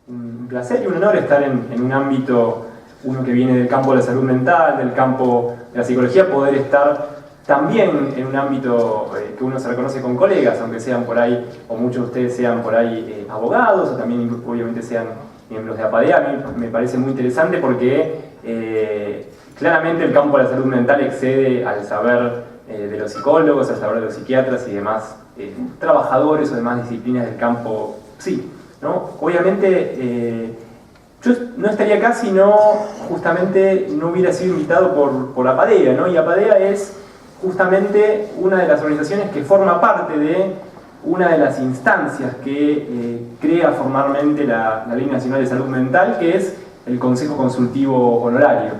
un placer y un honor estar en un ámbito, uno que viene del campo de la salud mental, del campo de la psicología, poder estar también en un ámbito que uno se reconoce con colegas, aunque sean por ahí, o muchos de ustedes sean por ahí abogados, o también obviamente sean miembros de APADEA. A mí me parece muy interesante porque claramente el campo de la salud mental excede al saber de los psicólogos, al saber de los psiquiatras y demás trabajadores o demás disciplinas del campo, sí, ¿no? Obviamente yo no estaría acá si no, justamente, no hubiera sido invitado por APADEA, ¿no? Y APADEA es justamente una de las organizaciones que forma parte de una de las instancias que crea formalmente la Ley Nacional de Salud Mental, que es el Consejo Consultivo Honorario.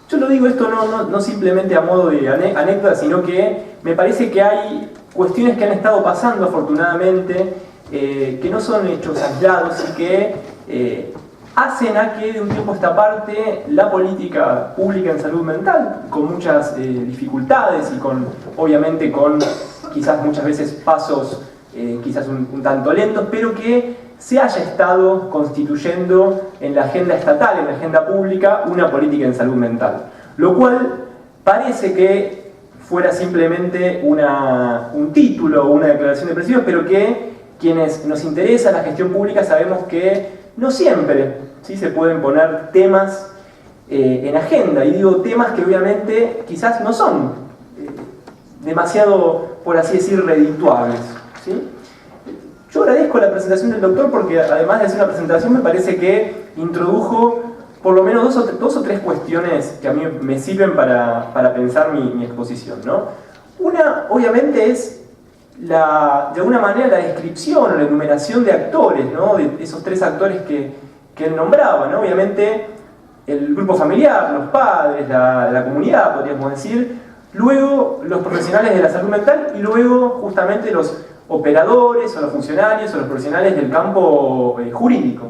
Yo lo digo esto no simplemente a modo de anécdota, sino que me parece que hay cuestiones que han estado pasando afortunadamente, que no son hechos aislados y que hacen a que de un tiempo a esta parte la política pública en salud mental, con muchas dificultades y obviamente con quizás muchas veces pasos quizás un tanto lentos, pero que se haya estado constituyendo en la agenda estatal, en la agenda pública, una política en salud mental. Lo cual parece que fuera simplemente un título o una declaración de principios, pero que quienes nos interesa la gestión pública sabemos que no siempre, ¿sí?, se pueden poner temas en agenda. Y digo temas que obviamente quizás no son demasiado, por así decir, redituables, ¿sí? Yo agradezco la presentación del doctor porque además de hacer una presentación me parece que introdujo por lo menos dos o tres cuestiones que a mí me sirven para pensar mi exposición, ¿no? Una, obviamente, es de alguna manera la descripción o la enumeración de actores, ¿no? De esos tres actores que él nombraba, ¿no? Obviamente el grupo familiar, los padres, la comunidad, podríamos decir, luego los profesionales de la salud mental y luego justamente los operadores o los funcionarios o los profesionales del campo jurídico.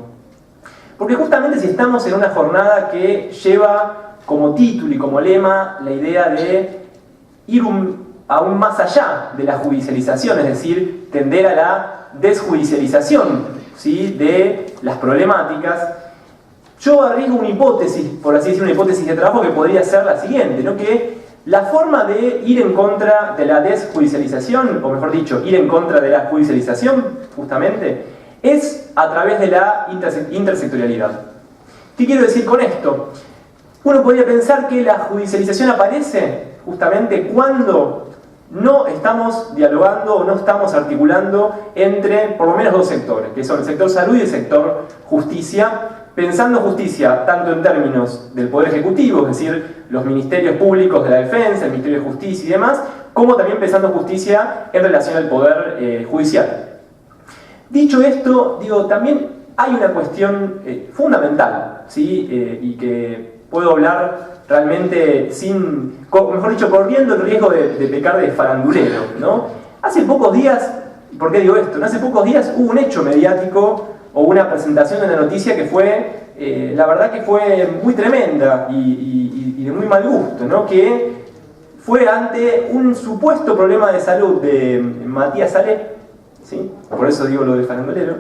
Porque justamente si estamos en una jornada que lleva como título y como lema la idea de ir aún más allá de la judicialización, es decir, tender a la desjudicialización, ¿sí?, de las problemáticas, yo arriesgo una hipótesis, por así decir, una hipótesis de trabajo que podría ser la siguiente, ¿no? Que la forma de ir en contra de la desjudicialización, o mejor dicho, ir en contra de la judicialización, justamente, es a través de la intersectorialidad. ¿Qué quiero decir con esto? Uno podría pensar que la judicialización aparece justamente cuando no estamos dialogando o no estamos articulando entre por lo menos dos sectores, que son el sector salud y el sector justicia, pensando justicia tanto en términos del Poder Ejecutivo, es decir, los ministerios públicos de la defensa, el Ministerio de Justicia y demás, como también pensando justicia en relación al Poder Judicial. Dicho esto, digo, también hay una cuestión fundamental, ¿sí? Y que puedo hablar realmente mejor dicho, corriendo el riesgo de pecar de farandulero, ¿no? Hace pocos días, ¿por qué digo esto? ¿No? Hace pocos días hubo un hecho mediático o una presentación de una noticia que fue, la verdad que fue muy tremenda y de muy mal gusto, ¿no? Que fue ante un supuesto problema de salud de Matías Salé, ¿sí? Por eso digo lo de farandulero.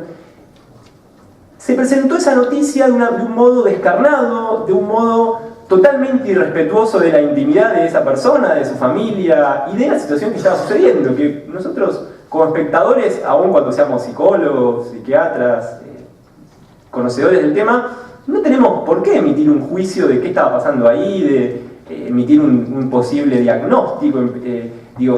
Se presentó esa noticia de un modo descarnado, de un modo totalmente irrespetuoso de la intimidad de esa persona, de su familia y de la situación que estaba sucediendo, que nosotros como espectadores, aun cuando seamos psicólogos, psiquiatras, conocedores del tema, no tenemos por qué emitir un juicio de qué estaba pasando ahí, de emitir un posible diagnóstico,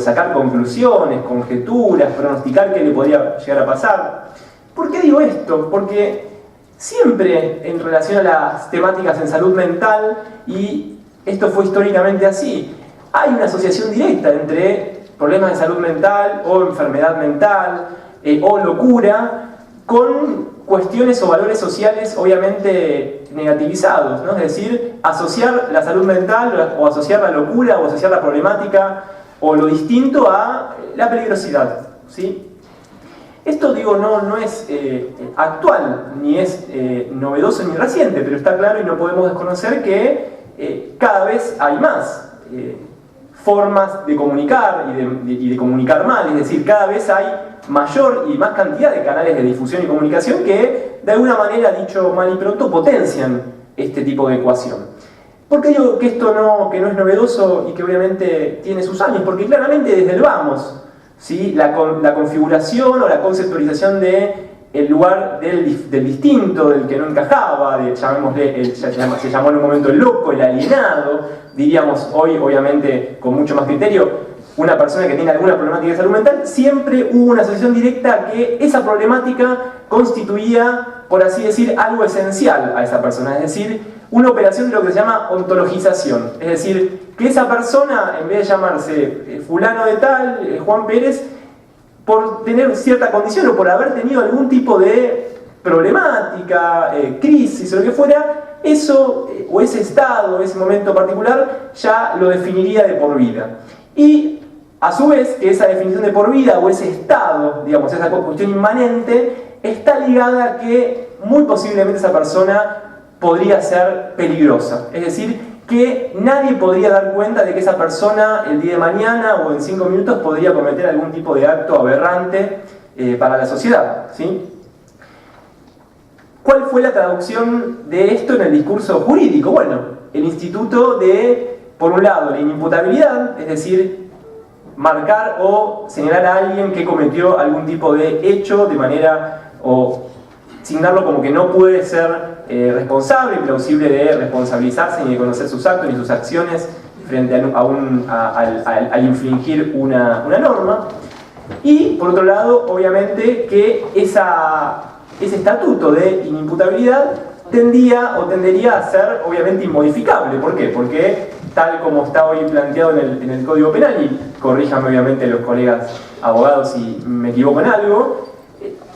sacar conclusiones, conjeturas, pronosticar qué le podría llegar a pasar. ¿Por qué digo esto? Porque siempre en relación a las temáticas en salud mental, y esto fue históricamente así, hay una asociación directa entre problemas de salud mental o enfermedad mental o locura con cuestiones o valores sociales obviamente negativizados, ¿no? Es decir, asociar la salud mental o asociar la locura o asociar la problemática o lo distinto a la peligrosidad, ¿sí? Esto, digo, no es actual, ni es novedoso ni reciente, pero está claro y no podemos desconocer que cada vez hay más formas de comunicar y de comunicar mal, es decir, cada vez hay mayor y más cantidad de canales de difusión y comunicación que, de alguna manera, dicho mal y pronto, potencian este tipo de ecuación. ¿Por qué digo que esto que no es novedoso y que obviamente tiene sus años? Porque claramente desde el vamos, ¿sí? la configuración o la conceptualización del lugar del distinto, del que no encajaba, llamémosle, se llamó en un momento el loco, el alienado, diríamos hoy, obviamente, con mucho más criterio, una persona que tenga alguna problemática de salud mental, siempre hubo una asociación directa a que esa problemática constituía, por así decir, algo esencial a esa persona, es decir, una operación de lo que se llama ontologización, es decir, que esa persona, en vez de llamarse fulano de tal, Juan Pérez, por tener cierta condición o por haber tenido algún tipo de problemática, crisis o lo que fuera, eso o ese estado, ese momento particular, ya lo definiría de por vida. Y a su vez, que esa definición de por vida o ese estado, digamos, esa cuestión inmanente, está ligada a que muy posiblemente esa persona podría ser peligrosa. Es decir, que nadie podría dar cuenta de que esa persona el día de mañana o en 5 minutos podría cometer algún tipo de acto aberrante para la sociedad, ¿sí? ¿Cuál fue la traducción de esto en el discurso jurídico? Bueno, el instituto de, por un lado, la inimputabilidad, es decir, marcar o señalar a alguien que cometió algún tipo de hecho de manera, o signarlo como que no puede ser responsable, plausible de responsabilizarse ni de conocer sus actos ni sus acciones frente al infringir una norma. Y, por otro lado, obviamente, que ese estatuto de inimputabilidad tendería a ser, obviamente, inmodificable. ¿Por qué? Porque, tal como está hoy planteado en el Código Penal, y corríjanme obviamente los colegas abogados si me equivoco en algo,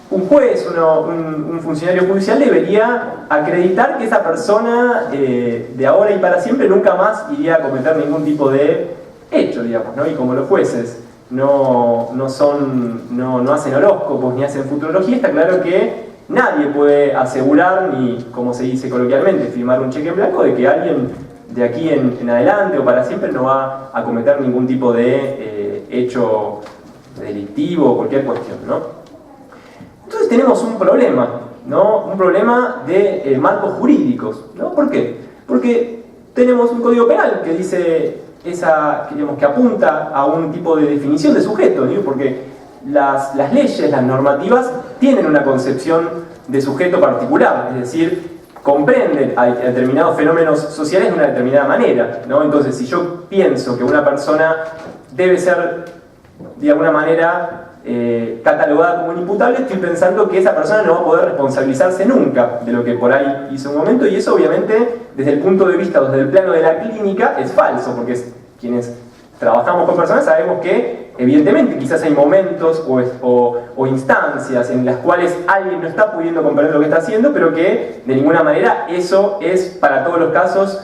un juez, un funcionario judicial debería acreditar que esa persona de ahora y para siempre nunca más iría a cometer ningún tipo de hecho, digamos, ¿no? Y como los jueces no hacen horóscopos ni hacen futurología, está claro que nadie puede asegurar, ni, como se dice coloquialmente, firmar un cheque en blanco de que alguien de aquí en adelante o para siempre no va a cometer ningún tipo de hecho delictivo o cualquier cuestión, ¿no? Entonces tenemos un problema, ¿no? Un problema de marcos jurídicos, ¿no? ¿Por qué? Porque tenemos un código penal que dice que apunta a un tipo de definición de sujeto, ¿no? Porque las leyes, las normativas, tienen una concepción de sujeto particular, es decir, comprenden a determinados fenómenos sociales de una determinada manera, ¿no? Entonces, si yo pienso que una persona debe ser, de alguna manera, catalogada como inimputable, estoy pensando que esa persona no va a poder responsabilizarse nunca de lo que por ahí hizo un momento, y eso obviamente desde el punto de vista, desde el plano de la clínica, es falso, porque quienes trabajamos con personas sabemos que evidentemente quizás hay momentos o instancias en las cuales alguien no está pudiendo comprender lo que está haciendo, pero que de ninguna manera eso es para todos los casos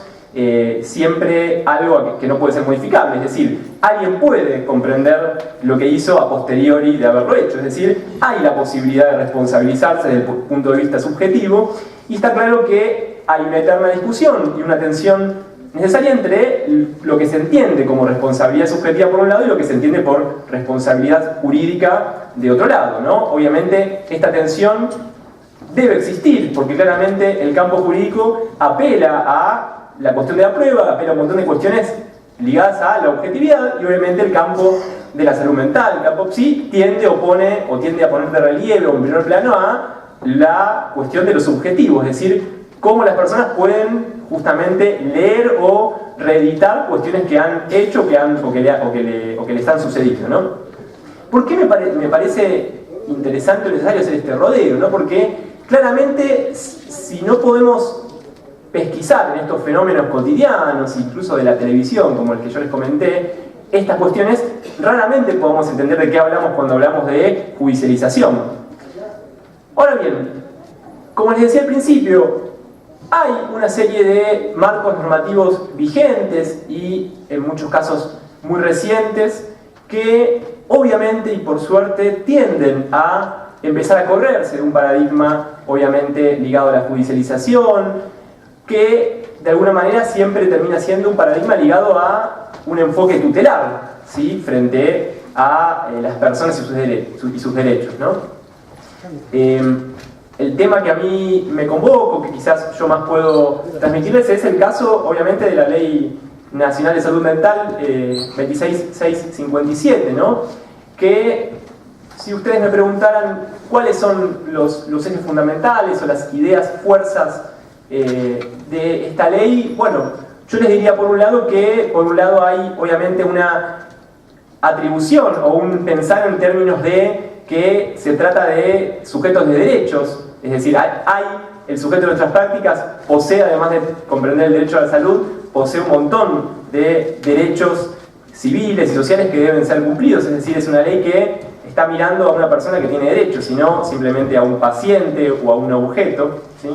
siempre algo que no puede ser modificable. Es decir, alguien puede comprender lo que hizo a posteriori de haberlo hecho, es decir, hay la posibilidad de responsabilizarse desde el punto de vista subjetivo, y está claro que hay una eterna discusión y una tensión necesaria entre lo que se entiende como responsabilidad subjetiva por un lado y lo que se entiende por responsabilidad jurídica de otro lado, ¿no? Obviamente esta tensión debe existir, porque claramente el campo jurídico apela a la cuestión de la prueba, apela a un montón de cuestiones ligadas a la objetividad, y obviamente el campo de la salud mental, el campo psi, tiende a poner de relieve o en primer plano a la cuestión de lo subjetivo, es decir, cómo las personas pueden justamente leer o reeditar cuestiones que han hecho o que le están sucediendo, ¿no? ¿Por qué me parece interesante o necesario hacer este rodeo, ¿no? Porque claramente, si no podemos pesquisar en estos fenómenos cotidianos, incluso de la televisión, como el que yo les comenté, estas cuestiones, raramente podemos entender de qué hablamos cuando hablamos de judicialización. Ahora bien, como les decía al principio, hay una serie de marcos normativos vigentes y en muchos casos muy recientes que obviamente y por suerte tienden a empezar a correrse de un paradigma obviamente ligado a la judicialización, que de alguna manera siempre termina siendo un paradigma ligado a un enfoque tutelar, ¿sí? Frente a las personas y sus derechos, ¿no? El tema que a mí me convoca, que quizás yo más puedo transmitirles, es el caso, obviamente, de la Ley Nacional de Salud Mental 26657, ¿no? Que, si ustedes me preguntaran cuáles son los ejes fundamentales o las ideas, fuerzas de esta ley, bueno, yo les diría por un lado que por un lado hay obviamente una atribución o un pensar en términos de que se trata de sujetos de derechos, es decir, el sujeto de nuestras prácticas posee, además de comprender el derecho a la salud, posee un montón de derechos civiles y sociales que deben ser cumplidos, es decir, es una ley que está mirando a una persona que tiene derechos, y no simplemente a un paciente o a un objeto, ¿sí?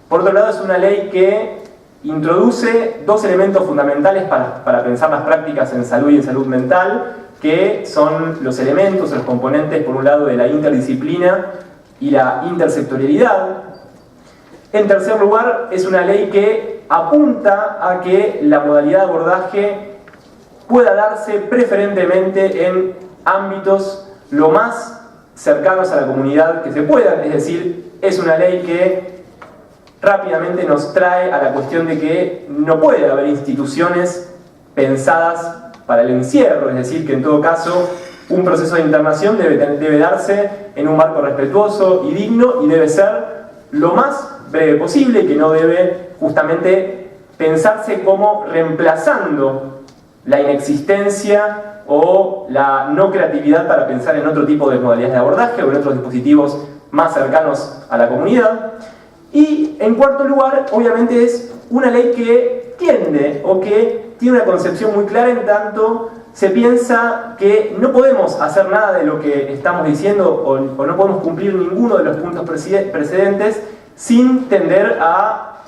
Por otro lado, es una ley que introduce dos elementos fundamentales para pensar las prácticas en salud y en salud mental, que son los elementos, los componentes, por un lado, de la interdisciplina y la intersectorialidad. En tercer lugar, es una ley que apunta a que la modalidad de abordaje pueda darse preferentemente en ámbitos lo más cercanos a la comunidad que se puedan, es decir, es una ley que rápidamente nos trae a la cuestión de que no puede haber instituciones pensadas para el encierro, es decir, que en todo caso un proceso de internación debe darse en un marco respetuoso y digno, y debe ser lo más breve posible, que no debe justamente pensarse como reemplazando la inexistencia o la no creatividad para pensar en otro tipo de modalidades de abordaje o en otros dispositivos más cercanos a la comunidad. Y en cuarto lugar, obviamente es una ley que tiende o que tiene una concepción muy clara, en tanto se piensa que no podemos hacer nada de lo que estamos diciendo o no podemos cumplir ninguno de los puntos precedentes sin tender a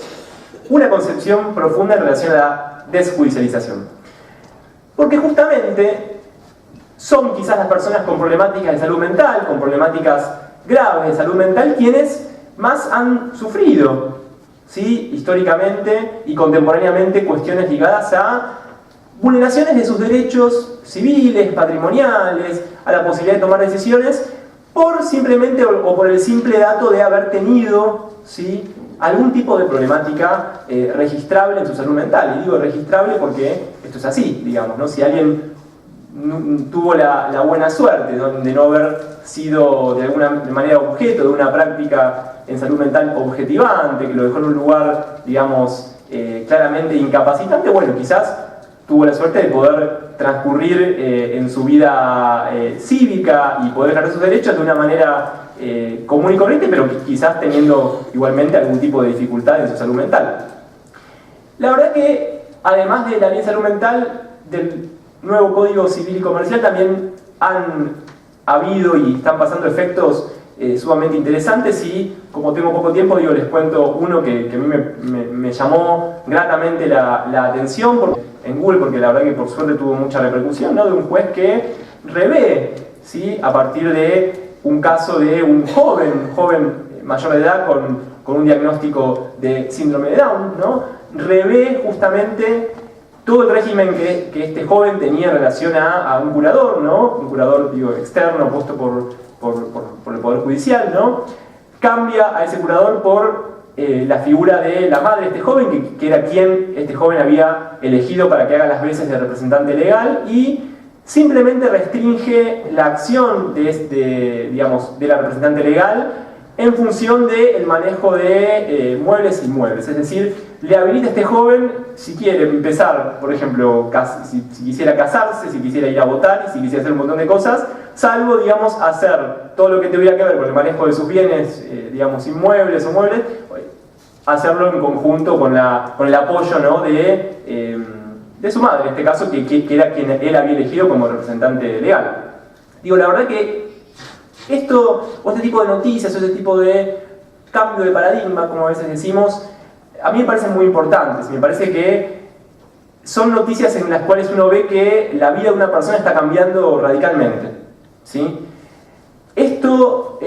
una concepción profunda en relación a la desjudicialización. Porque justamente son quizás las personas con problemáticas de salud mental, con problemáticas graves de salud mental, quienes más han sufrido, ¿sí? Históricamente y contemporáneamente, cuestiones ligadas a vulneraciones de sus derechos civiles, patrimoniales, a la posibilidad de tomar decisiones por simplemente o por el simple dato de haber tenido, ¿sí?, algún tipo de problemática registrable en su salud mental. Y digo registrable porque esto es así, digamos, ¿no? Si alguien tuvo la buena suerte de no haber sido de alguna manera objeto de una práctica en salud mental objetivante, que lo dejó en un lugar, digamos, claramente incapacitante, bueno, quizás tuvo la suerte de poder transcurrir en su vida cívica y poder ejercer sus derechos de una manera común y corriente, pero quizás teniendo igualmente algún tipo de dificultad en su salud mental. La verdad que, además de la ley de salud mental, del nuevo Código Civil y Comercial, también han habido y están pasando efectos sumamente interesantes, y como tengo poco tiempo, digo, les cuento uno que a mí me llamó gratamente la atención en Google, porque la verdad que por suerte tuvo mucha repercusión, ¿no? De un juez que revé, ¿sí?, a partir de un caso de un joven mayor de edad con un diagnóstico de síndrome de Down, ¿no? Revé justamente todo el régimen que este joven tenía en relación a un curador, ¿no? Un curador, digo, externo, puesto por el Poder Judicial, ¿no? Cambia a ese curador por la figura de la madre de este joven, que era quien este joven había elegido para que haga las veces de representante legal, y simplemente restringe la acción de la representante legal en función del manejo de muebles e inmuebles. Es decir, le habilita a este joven, si quiere empezar, por ejemplo, si quisiera casarse, si quisiera ir a votar, y si quisiera hacer un montón de cosas, salvo, digamos, hacer todo lo que tuviera que ver con el manejo de sus bienes, digamos, inmuebles o muebles, hacerlo en conjunto con el apoyo, ¿no?, de su madre, en este caso, que era quien él había elegido como representante legal. Digo, la verdad que esto, o este tipo de noticias, o este tipo de cambio de paradigma, como a veces decimos, a mí me parecen muy importantes. Me parece que son noticias en las cuales uno ve que la vida de una persona está cambiando radicalmente, ¿sí? Esto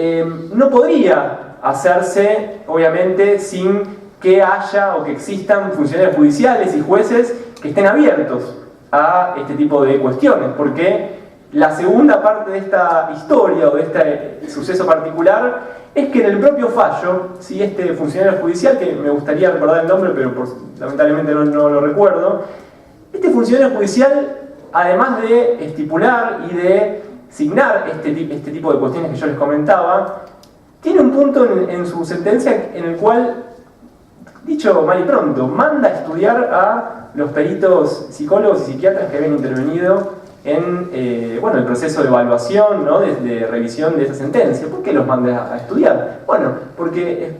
no podría hacerse, obviamente, sin que haya o que existan funcionarios judiciales y jueces que estén abiertos a este tipo de cuestiones, porque la segunda parte de esta historia o de este suceso particular es que en el propio fallo, ¿sí? Este funcionario judicial, que me gustaría recordar el nombre, pero lamentablemente no lo recuerdo, este funcionario judicial, además de estipular y de signar este tipo de cuestiones que yo les comentaba, tiene un punto en su sentencia en el cual, dicho mal y pronto, manda a estudiar a los peritos psicólogos y psiquiatras que habían intervenido en el proceso de evaluación, ¿no? de revisión de esa sentencia. ¿Por qué los manda a estudiar? Bueno, porque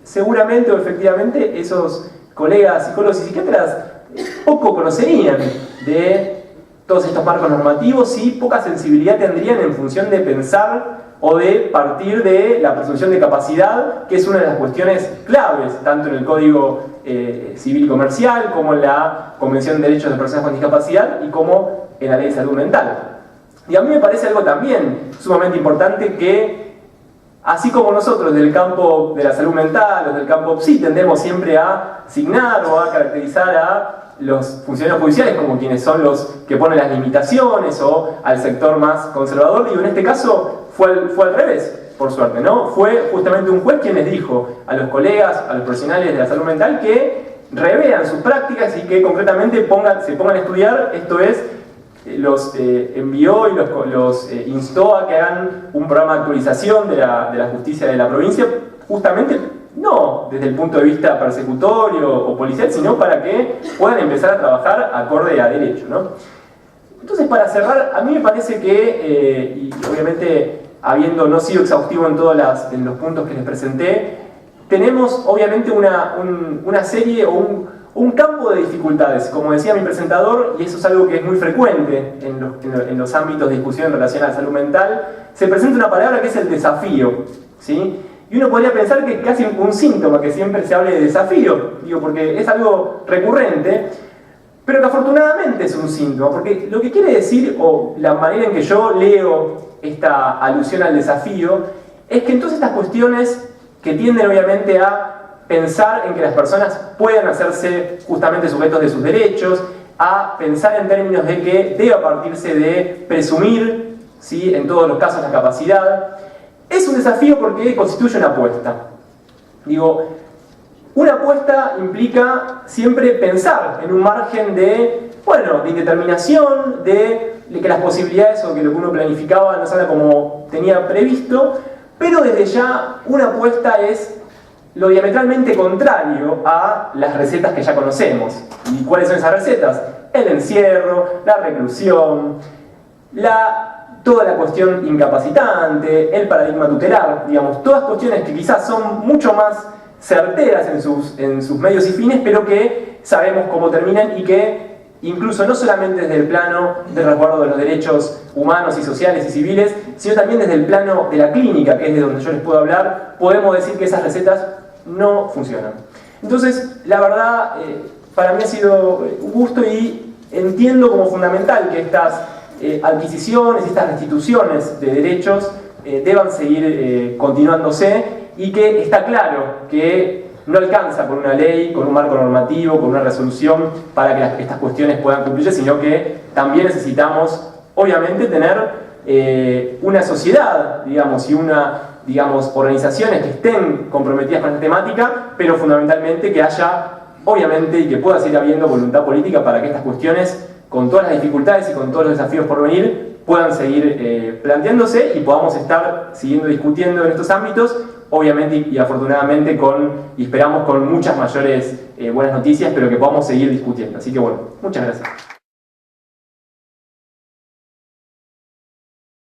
seguramente o efectivamente esos colegas psicólogos y psiquiatras poco conocerían de todos estos marcos normativos y poca sensibilidad tendrían en función de pensar o de partir de la presunción de capacidad, que es una de las cuestiones claves, tanto en el Código Civil y Comercial, como en la Convención de Derechos de Personas con Discapacidad y como en la Ley de Salud Mental. Y a mí me parece algo también sumamente importante que, así como nosotros del campo de la salud mental o del campo PSI tendemos siempre a signar o a caracterizar a los funcionarios judiciales como quienes son los que ponen las limitaciones o al sector más conservador, digo, en este caso fue al revés, por suerte, ¿no? Fue justamente un juez quien les dijo a los colegas, a los profesionales de la salud mental que revean sus prácticas y que concretamente se pongan a estudiar, esto es, los envió y los instó a que hagan un programa de actualización de la justicia de la provincia, justamente no desde el punto de vista persecutorio o policial, sino para que puedan empezar a trabajar acorde a derecho, ¿no? Entonces, para cerrar, a mí me parece que, y obviamente habiendo no sido exhaustivo en en los puntos que les presenté, tenemos obviamente una serie o un campo de dificultades, como decía mi presentador, y eso es algo que es muy frecuente en los ámbitos de discusión en relación a la salud mental, se presenta una palabra que es el desafío, ¿sí? Y uno podría pensar que es casi un síntoma que siempre se hable de desafío, digo, porque es algo recurrente, pero que afortunadamente es un síntoma, porque lo que quiere decir, o la manera en que yo leo esta alusión al desafío, es que entonces estas cuestiones que tienden obviamente a pensar en que las personas puedan hacerse justamente sujetos de sus derechos, a pensar en términos de que debe partirse de presumir, ¿sí?, en todos los casos la capacidad, es un desafío porque constituye una apuesta. Digo, una apuesta implica siempre pensar en un margen de indeterminación, de que las posibilidades o que lo que uno planificaba no salga como tenía previsto, pero desde ya una apuesta es lo diametralmente contrario a las recetas que ya conocemos. ¿Y cuáles son esas recetas? El encierro, la reclusión, toda la cuestión incapacitante, el paradigma tutelar, digamos, todas cuestiones que quizás son mucho más certeras en sus medios y fines, pero que sabemos cómo terminan y que incluso no solamente desde el plano del resguardo de los derechos humanos y sociales y civiles, sino también desde el plano de la clínica, que es de donde yo les puedo hablar, podemos decir que esas recetas no funcionan. Entonces, la verdad, para mí ha sido un gusto y entiendo como fundamental que estas adquisiciones y estas restituciones de derechos deban seguir continuándose y que está claro que no alcanza con una ley, con un marco normativo, con una resolución para que estas cuestiones puedan cumplirse, sino que también necesitamos, obviamente, tener una sociedad, digamos, y organizaciones que estén comprometidas con esta temática, pero fundamentalmente que haya, obviamente, y que pueda seguir habiendo voluntad política para que estas cuestiones, con todas las dificultades y con todos los desafíos por venir, puedan seguir planteándose y podamos estar siguiendo discutiendo en estos ámbitos, obviamente y afortunadamente y esperamos con muchas mayores buenas noticias, pero que podamos seguir discutiendo. Así que bueno, muchas gracias.